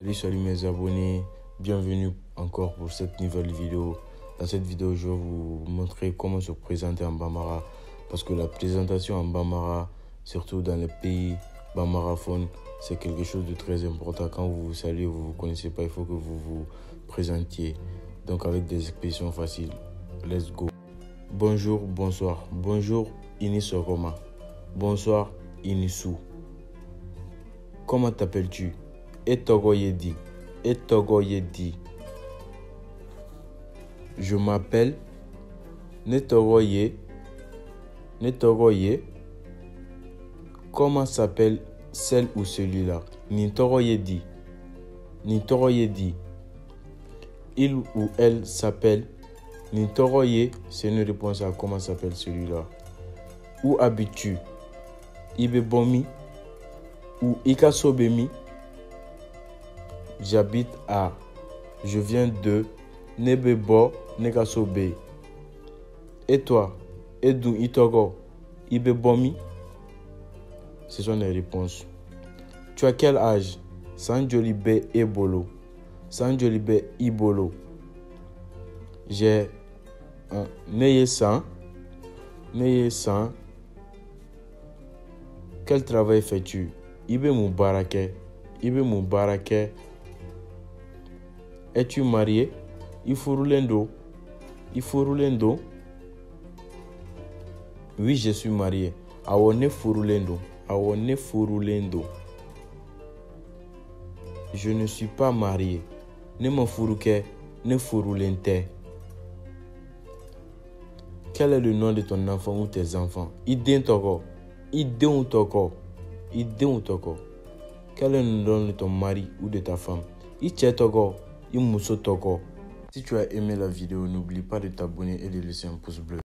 Salut mes abonnés, bienvenue encore pour cette nouvelle vidéo. Dans cette vidéo, je vais vous montrer comment se présenter en Bambara. Parce que la présentation en Bambara, surtout dans les pays bambaraphones, c'est quelque chose de très important. Quand vous vous saluez, vous ne vous connaissez pas, il faut que vous vous présentiez. Donc avec des expressions faciles. Let's go. Bonjour, bonsoir. Bonjour, Inisokoma. Bonsoir, Inisu. Comment t'appelles-tu? Etogoyedi. Je m'appelle Netogoye. Comment s'appelle celle ou celui-là? Nitogoyedi. Il ou elle s'appelle Nitogoye. C'est une réponse à comment s'appelle celui-là. Où habites-tu? Ibebomi ou Ikasobemi. J'habite à. Je viens de Nebebo Negasobe. Et toi? Edu Itogo Ibebomi. Ce sont les réponses. Tu as quel âge? Sanjolibe Ebolo. Sanjolibe Ibolo. J'ai un Neye 100. Quel travail fais-tu? Ibe Mubarake. Es-tu marié? Ifurulendo. Oui, je suis marié. Awone furulendo. Je ne suis pas marié. Ne furuke, ne furulente. Quel est le nom de ton enfant ou tes enfants? Identoko. Quel est le nom de ton mari ou de ta femme? Ichetoko. Si tu as aimé la vidéo, n'oublie pas de t'abonner et de laisser un pouce bleu.